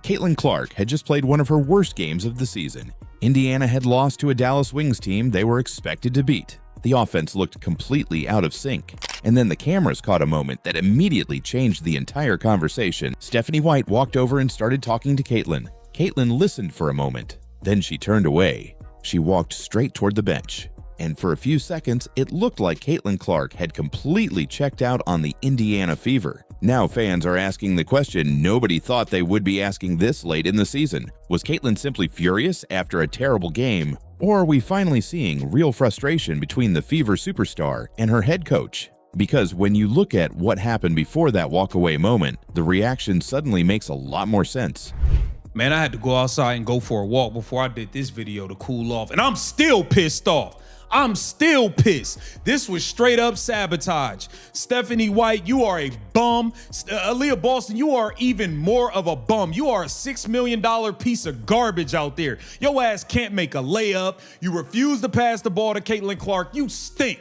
Caitlin Clark had just played one of her worst games of the season. Indiana had lost to a Dallas Wings team they were expected to beat. The offense looked completely out of sync. And then the cameras caught a moment that immediately changed the entire conversation. Stephanie White walked over and started talking to Caitlin. Caitlin listened for a moment. Then she turned away. She walked straight toward the bench. And for a few seconds, it looked like Caitlin Clark had completely checked out on the Indiana fever. Now fans are asking the question nobody thought they would be asking this late in the season. Was Caitlin simply furious after a terrible game? Or are we finally seeing real frustration between the Fever superstar and her head coach? Because when you look at what happened before that walkaway moment, the reaction suddenly makes a lot more sense. Man, I had to go outside and go for a walk before I did this video to cool off, and I'm still pissed off. I'm still pissed. This was straight up sabotage. Stephanie White, you are a bum. Aaliyah Boston, you are even more of a bum. You are a $6 million piece of garbage out there. Your ass can't make a layup. You refuse to pass the ball to Caitlin Clark. You stink.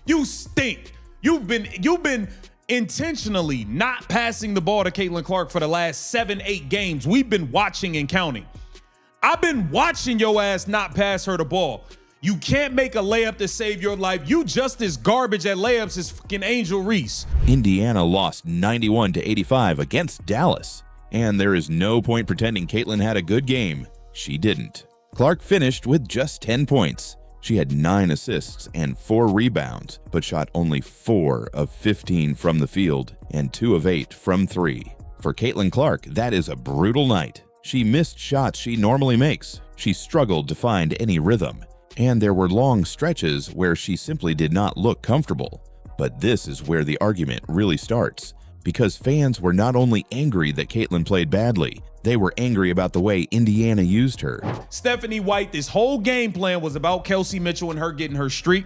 You stink. You've been intentionally not passing the ball to Caitlin Clark for the last 7-8 games. We've been watching and counting. I've been watching your ass not pass her the ball. You can't make a layup to save your life. You just as garbage at layups as fucking Angel Reese. Indiana lost 91-85 against Dallas. And there is no point pretending Caitlin had a good game. She didn't. Clark finished with just 10 points. She had 9 assists and 4 rebounds, but shot only 4 of 15 from the field and 2 of 8 from 3. For Caitlin Clark, that is a brutal night. She missed shots she normally makes. She struggled to find any rhythm. And there were long stretches where she simply did not look comfortable. But this is where the argument really starts, because fans were not only angry that Caitlin played badly, they were angry about the way Indiana used her. Stephanie White, this whole game plan was about Kelsey Mitchell and her getting her streak.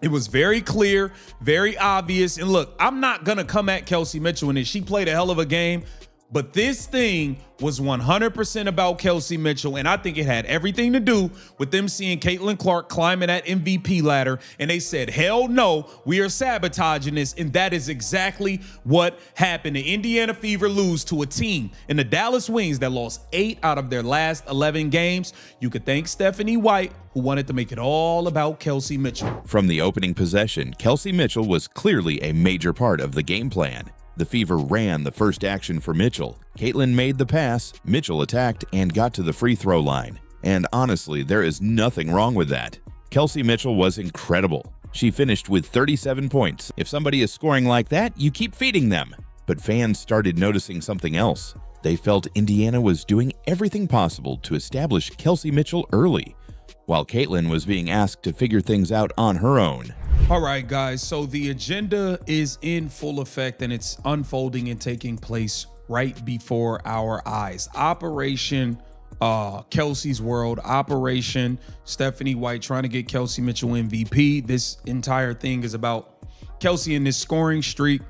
It was very clear, very obvious. And look, I'm not going to come at Kelsey Mitchell in it. She played a hell of a game. But this thing was 100% about Kelsey Mitchell, and I think it had everything to do with them seeing Caitlin Clark climbing that MVP ladder, and they said, hell no, we are sabotaging this, and that is exactly what happened. The Indiana Fever lose to a team in the Dallas Wings that lost 8 out of their last 11 games. You could thank Stephanie White, who wanted to make it all about Kelsey Mitchell. From the opening possession, Kelsey Mitchell was clearly a major part of the game plan. The Fever ran the first action for Mitchell. Caitlin made the pass, Mitchell attacked, and got to the free throw line. And honestly, there is nothing wrong with that. Kelsey Mitchell was incredible. She finished with 37 points. If somebody is scoring like that, you keep feeding them. But fans started noticing something else. They felt Indiana was doing everything possible to establish Kelsey Mitchell early, while Caitlin was being asked to figure things out on her own. All right, guys, so the agenda is in full effect and it's unfolding and taking place right before our eyes. Operation Kelsey's World, Operation Stephanie White trying to get Kelsey Mitchell MVP. This entire thing is about Kelsey in this scoring streak,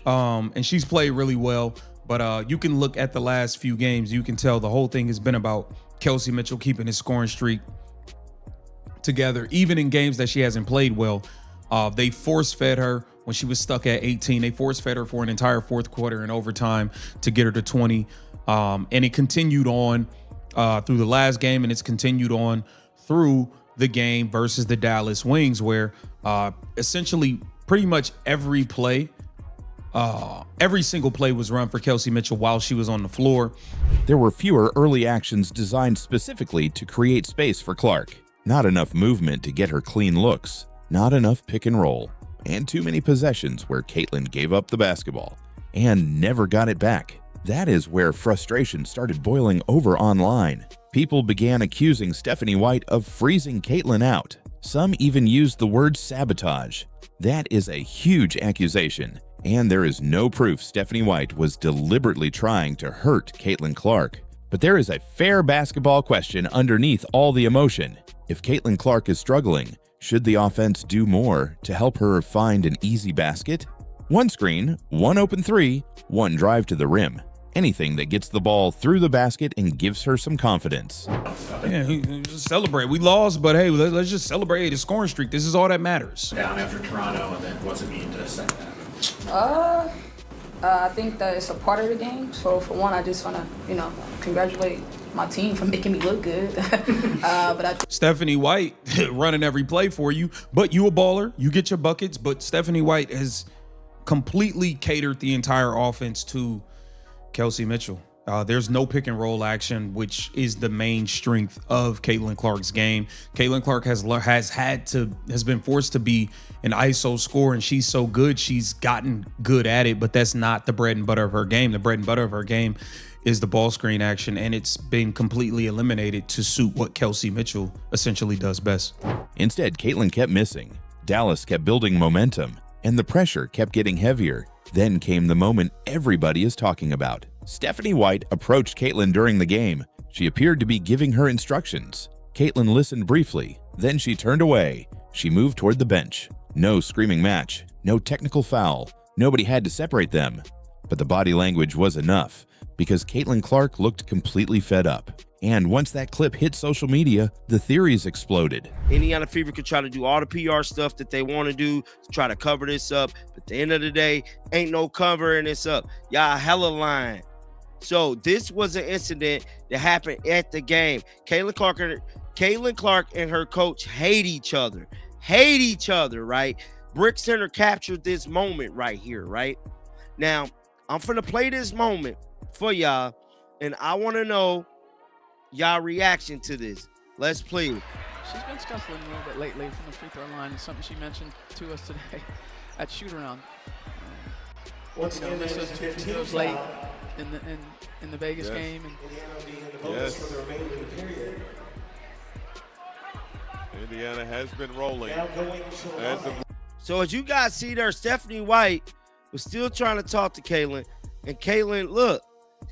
and she's played really well. But you can look at the last few games. You can tell the whole thing has been about Kelsey Mitchell keeping his scoring streak together, even in games that she hasn't played well. They force-fed her when she was stuck at 18. They force-fed her for an entire fourth quarter and overtime to get her to 20. And it continued on through the last game, and it's continued on through the game versus the Dallas Wings, where essentially pretty much every single play was run for Kelsey Mitchell while she was on the floor. There were fewer early actions designed specifically to create space for Clark. Not enough movement to get her clean looks. Not enough pick and roll, and too many possessions where Caitlin gave up the basketball and never got it back. That is where frustration started boiling over online. People began accusing Stephanie White of freezing Caitlin out. Some even used the word sabotage. That is a huge accusation, and there is no proof Stephanie White was deliberately trying to hurt Caitlin Clark. But there is a fair basketball question underneath all the emotion. If Caitlin Clark is struggling, should the offense do more to help her find an easy basket? One screen, one open three, one drive to the rim. Anything that gets the ball through the basket and gives her some confidence. Yeah, just celebrate. We lost, but hey, let's just celebrate the scoring streak. This is all that matters. Down after Toronto, and then what's it mean to second half? I think that it's a part of the game. So for one, I just want to, congratulate my team for making me look good. Stephanie White running every play for you, but you a baller. You get your buckets, but Stephanie White has completely catered the entire offense to Kelsey Mitchell. There's no pick and roll action, which is the main strength of Caitlin Clark's game. Caitlin Clark has been forced to be an ISO scorer, and she's so good. She's gotten good at it, but that's not the bread and butter of her game. The bread and butter of her game is the ball screen action, and it's been completely eliminated to suit what Kelsey Mitchell essentially does best. Instead, Caitlin kept missing. Dallas kept building momentum, and the pressure kept getting heavier. Then came the moment everybody is talking about. Stephanie White approached Caitlin during the game. She appeared to be giving her instructions. Caitlin listened briefly, then she turned away. She moved toward the bench. No screaming match, no technical foul. Nobody had to separate them. But the body language was enough, because Caitlin Clark looked completely fed up. And once that clip hit social media, the theories exploded. Indiana Fever could try to do all the PR stuff that they want to do to try to cover this up. But at the end of the day, ain't no covering this up. Y'all hella lying. So this was an incident that happened at the game. Caitlin Clark and her coach hate each other. Right? Brick Center captured this moment right here, right? Now, I'm finna play this moment for y'all, and I want to know y'all reaction to this. Let's play it. She's been scuffling a little bit lately from the free throw line. It's something she mentioned to us today at shoot-around. This was 2 free throws late in the Vegas game. Yes. Indiana has been rolling. So as you guys see there, Stephanie White was still trying to talk to Caitlin. And Caitlin, look,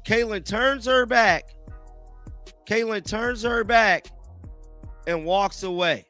Caitlin turns her back. And walks away.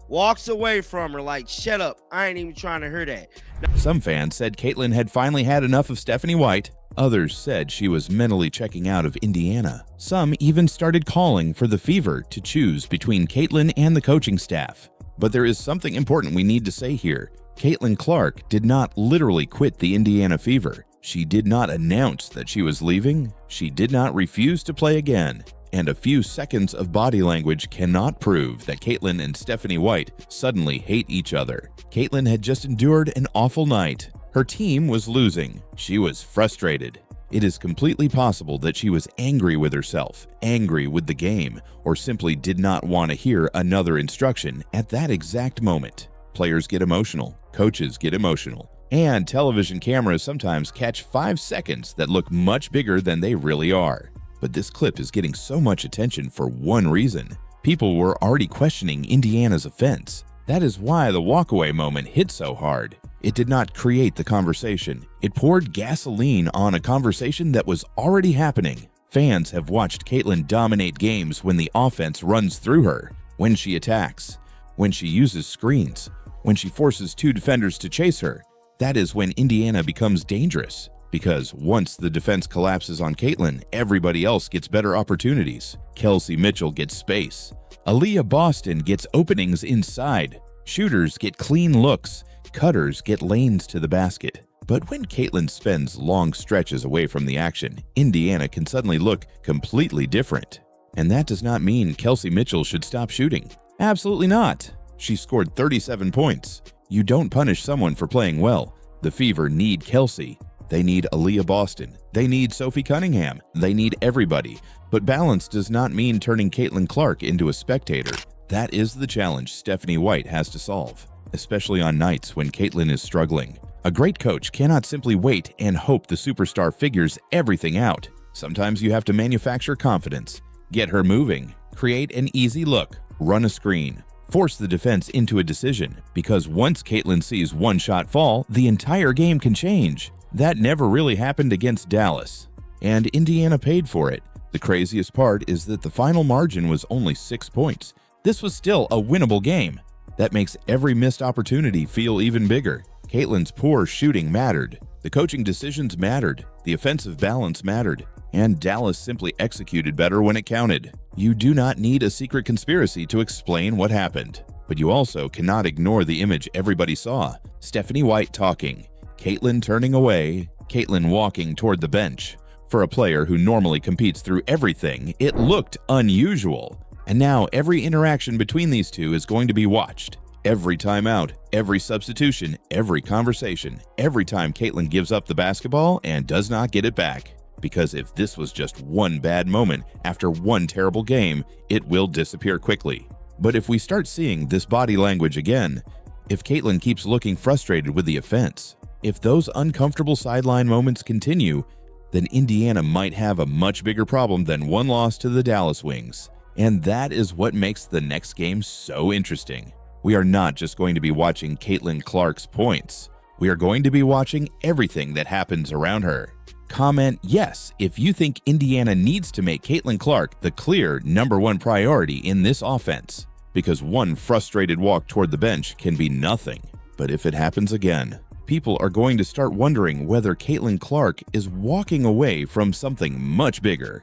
Walks away from her like, shut up. I ain't even trying to hear that. Some fans said Caitlin had finally had enough of Stephanie White. Others said she was mentally checking out of Indiana. Some even started calling for the Fever to choose between Caitlin and the coaching staff. But there is something important we need to say here. Caitlin Clark did not literally quit the Indiana Fever. She did not announce that she was leaving. She did not refuse to play again. And a few seconds of body language cannot prove that Caitlin and Stephanie White suddenly hate each other. Caitlin had just endured an awful night. Her team was losing. She was frustrated. It is completely possible that she was angry with herself, angry with the game, or simply did not want to hear another instruction at that exact moment. Players get emotional, coaches get emotional, and television cameras sometimes catch 5 seconds that look much bigger than they really are. But this clip is getting so much attention for one reason. People were already questioning Indiana's offense. That is why the walkaway moment hit so hard. It did not create the conversation. It poured gasoline on a conversation that was already happening. Fans have watched Caitlin dominate games when the offense runs through her, when she attacks, when she uses screens, when she forces 2 defenders to chase her. That is when Indiana becomes dangerous. Because once the defense collapses on Caitlin, everybody else gets better opportunities. Kelsey Mitchell gets space. Aaliyah Boston gets openings inside. Shooters get clean looks. Cutters get lanes to the basket. But when Caitlin spends long stretches away from the action, Indiana can suddenly look completely different. And that does not mean Kelsey Mitchell should stop shooting. Absolutely not. She scored 37 points. You don't punish someone for playing well. The Fever need Kelsey. They need Aaliyah Boston. They need Sophie Cunningham. They need everybody. But balance does not mean turning Caitlin Clark into a spectator. That is the challenge Stephanie White has to solve, especially on nights when Caitlin is struggling. A great coach cannot simply wait and hope the superstar figures everything out. Sometimes you have to manufacture confidence, get her moving, create an easy look, run a screen, force the defense into a decision, because once Caitlin sees one shot fall, the entire game can change. That never really happened against Dallas, and Indiana paid for it. The craziest part is that the final margin was only 6 points. This was still a winnable game. That makes every missed opportunity feel even bigger. Caitlin's poor shooting mattered. The coaching decisions mattered. The offensive balance mattered. And Dallas simply executed better when it counted. You do not need a secret conspiracy to explain what happened. But you also cannot ignore the image everybody saw. Stephanie White talking. Caitlin turning away, Caitlin walking toward the bench. For a player who normally competes through everything, it looked unusual. And now every interaction between these two is going to be watched. Every timeout, every substitution, every conversation, every time Caitlin gives up the basketball and does not get it back. Because if this was just one bad moment after one terrible game, it will disappear quickly. But if we start seeing this body language again, if Caitlin keeps looking frustrated with the offense, if those uncomfortable sideline moments continue, then Indiana might have a much bigger problem than one loss to the Dallas Wings. And that is what makes the next game so interesting. We are not just going to be watching Caitlin Clark's points. We are going to be watching everything that happens around her. Comment yes if you think Indiana needs to make Caitlin Clark the clear #1 priority in this offense, because one frustrated walk toward the bench can be nothing. But if it happens again, people are going to start wondering whether Caitlin Clark is walking away from something much bigger.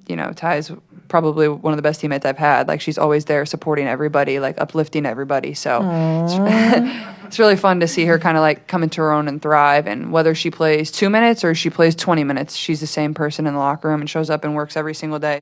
You know, Ty is probably one of the best teammates I've had. Like, she's always there supporting everybody, like uplifting everybody. So it's really fun to see her kind of like come into her own and thrive. And whether she plays 2 minutes or she plays 20 minutes, she's the same person in the locker room and shows up and works every single day.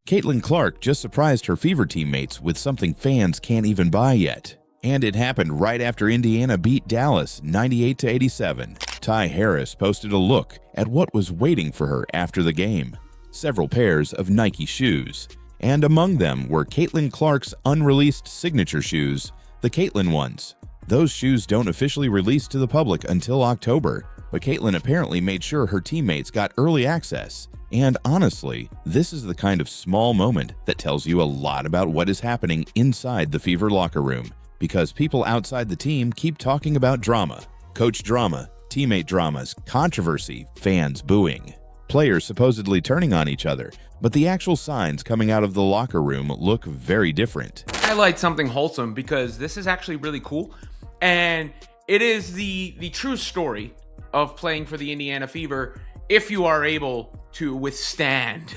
Caitlin Clark just surprised her Fever teammates with something fans can't even buy yet. And it happened right after Indiana beat Dallas 98-87. Ty Harris posted a look at what was waiting for her after the game. Several pairs of Nike shoes. And among them were Caitlin Clark's unreleased signature shoes, the Caitlin ones. Those shoes don't officially release to the public until October, but Caitlin apparently made sure her teammates got early access. And honestly, this is the kind of small moment that tells you a lot about what is happening inside the Fever locker room. Because people outside the team keep talking about drama, coach drama, teammate dramas, controversy, fans booing, players supposedly turning on each other, but the actual signs coming out of the locker room look very different. Highlight something wholesome because this is actually really cool, and it is the true story of playing for the Indiana Fever if you are able to withstand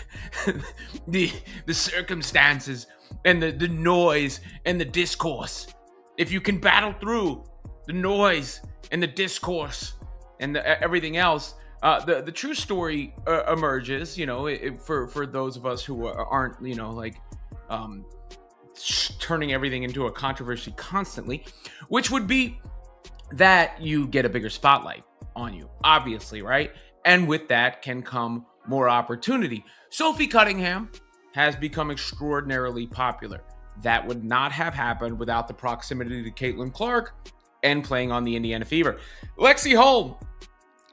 the circumstances and the noise and the discourse. If you can battle through the noise and the discourse and everything else, the true story emerges. You know, for those of us who aren't, you know, like turning everything into a controversy constantly, which would be that you get a bigger spotlight on you, obviously, right? And with that can come more opportunity. Sophie Cunningham has become extraordinarily popular. That would not have happened without the proximity to Caitlin Clark and playing on the Indiana Fever. Lexi Holm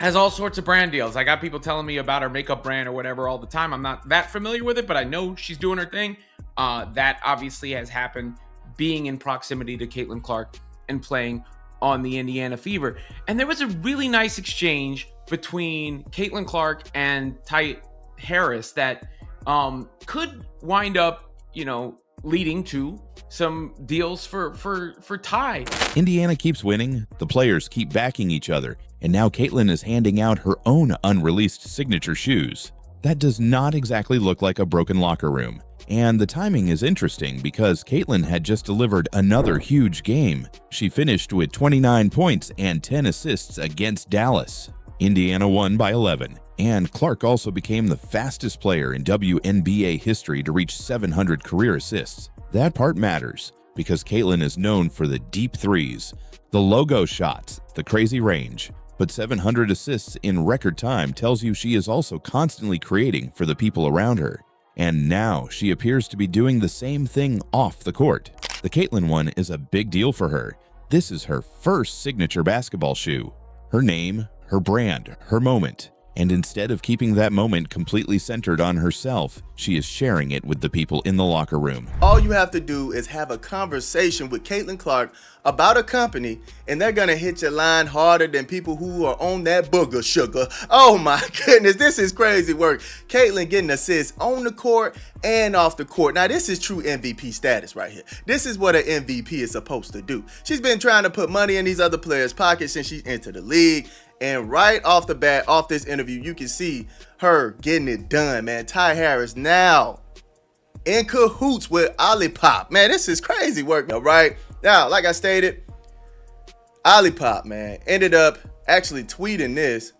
has all sorts of brand deals. I got people telling me about her makeup brand or whatever all the time. I'm not that familiar with it, but I know she's doing her thing. That obviously has happened being in proximity to Caitlin Clark and playing on the Indiana Fever. And there was a really nice exchange between Caitlin Clark and Ty Harris that could wind up, you know, leading to some deals for Ty. Indiana keeps winning, the players keep backing each other, and now Caitlin is handing out her own unreleased signature shoes. That does not exactly look like a broken locker room. And the timing is interesting because Caitlin had just delivered another huge game. She finished with 29 points and 10 assists against Dallas. Indiana won by 11. And Clark also became the fastest player in WNBA history to reach 700 career assists. That part matters because Caitlin is known for the deep threes, the logo shots, the crazy range. But 700 assists in record time tells you she is also constantly creating for the people around her. And now she appears to be doing the same thing off the court. The Caitlin one is a big deal for her. This is her first signature basketball shoe. Her name, her brand, her moment. And instead of keeping that moment completely centered on herself, she is sharing it with the people in the locker room. All you have to do is have a conversation with Caitlin Clark about a company, and they're gonna hit your line harder than people who are on that booger sugar. Oh my goodness, this is crazy work. Caitlin getting assists on the court and off the court. Now this is true MVP status right here. This is what an MVP is supposed to do. She's been trying to put money in these other players' pockets since she's entered the league. And right off the bat, off this interview, you can see her getting it done, man. Ty Harris now in cahoots with Olipop. Man, this is crazy work, all right? Now, like I stated, Olipop, man, ended up actually tweeting this.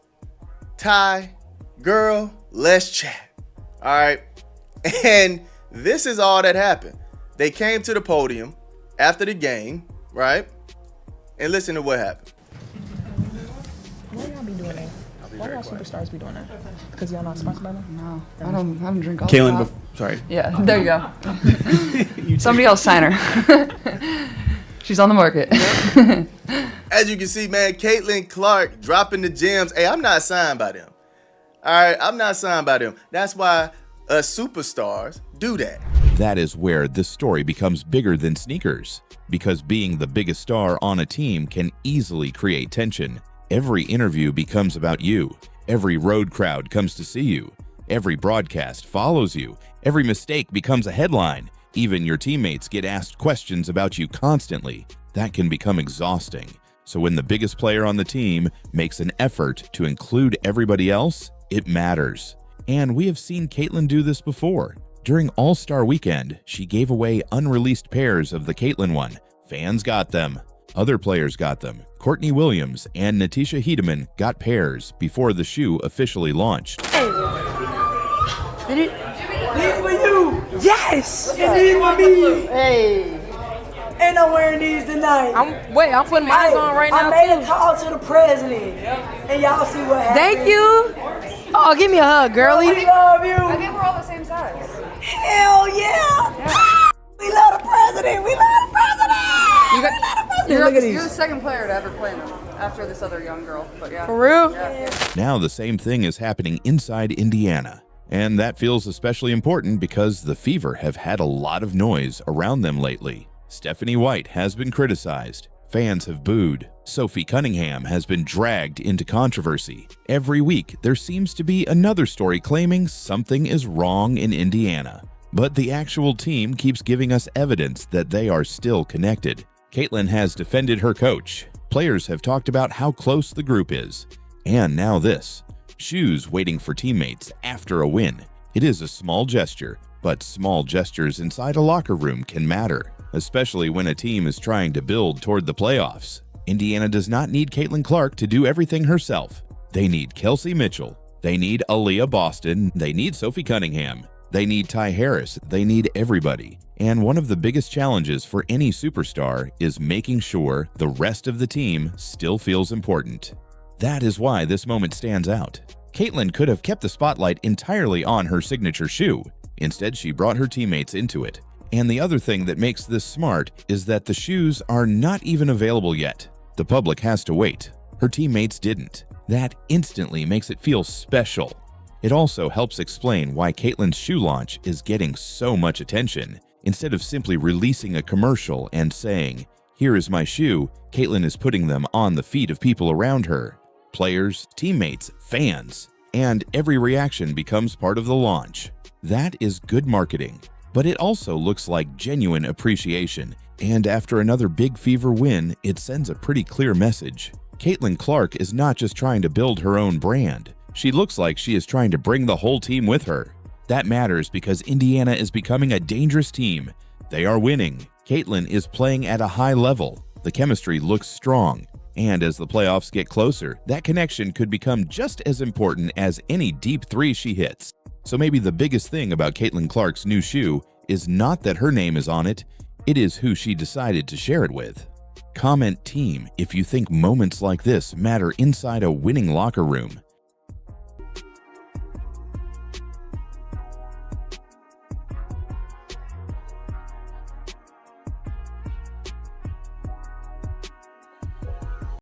Ty, girl, let's chat. All right. And this is all that happened. They came to the podium after the game, right? And listen to what happened. Why y'all be doing that? Why y'all superstars be doing that? Because y'all not sponsored by them? No, I don't drink all Caitlin, the sorry. Yeah, there you go. Somebody else sign her. She's on the market. As you can see, man, Caitlin Clark dropping the gems. Hey, I'm not signed by them. All right, I'm not signed by them. That's why us superstars do that. That is where this story becomes bigger than sneakers, because being the biggest star on a team can easily create tension. Every interview becomes about you. Every road crowd comes to see you. Every broadcast follows you. Every mistake becomes a headline. Even your teammates get asked questions about you constantly. That can become exhausting. So when the biggest player on the team makes an effort to include everybody else, it matters. And we have seen Caitlin do this before. During All-Star Weekend, she gave away unreleased pairs of the Caitlin one. Fans got them. Other players got them. Courtney Williams and Natisha Hiedemann got pairs before the shoe officially launched. Hey. Did it? These for you. Yes. And these for me. Hey. And I'm wearing these tonight. I'm putting mine on right now. I made a call to the president. And y'all see what happened. Thank you. Oh, give me a hug, girlie. We love you. I think we're all the same size. Hell yeah. We love the president. We love the president. You're Look at the these. second player to ever play in them after this other young girl. But yeah. For real? Yeah. Now the same thing is happening inside Indiana. And that feels especially important because the Fever have had a lot of noise around them lately. Stephanie White has been criticized. Fans have booed. Sophie Cunningham has been dragged into controversy. Every week, there seems to be another story claiming something is wrong in Indiana. But the actual team keeps giving us evidence that they are still connected. Caitlin has defended her coach. Players have talked about how close the group is. And now this. Shoes waiting for teammates after a win. It is a small gesture, but small gestures inside a locker room can matter, especially when a team is trying to build toward the playoffs. Indiana does not need Caitlin Clark to do everything herself. They need Kelsey Mitchell. They need Aaliyah Boston. They need Sophie Cunningham. They need Ty Harris. They need everybody. And one of the biggest challenges for any superstar is making sure the rest of the team still feels important. That is why this moment stands out. Caitlin could have kept the spotlight entirely on her signature shoe. Instead, she brought her teammates into it. And the other thing that makes this smart is that the shoes are not even available yet. The public has to wait. Her teammates didn't. That instantly makes it feel special. It also helps explain why Caitlin's shoe launch is getting so much attention. Instead of simply releasing a commercial and saying, "Here is my shoe," Caitlin is putting them on the feet of people around her. Players, teammates, fans, and every reaction becomes part of the launch. That is good marketing, but it also looks like genuine appreciation, and after another big Fever win, it sends a pretty clear message. Caitlin Clark is not just trying to build her own brand. She looks like she is trying to bring the whole team with her. That matters because Indiana is becoming a dangerous team. They are winning. Caitlin is playing at a high level. The chemistry looks strong. And as the playoffs get closer, that connection could become just as important as any deep three she hits. So maybe the biggest thing about Caitlin Clark's new shoe is not that her name is on it, it is who she decided to share it with. Comment team if you think moments like this matter inside a winning locker room.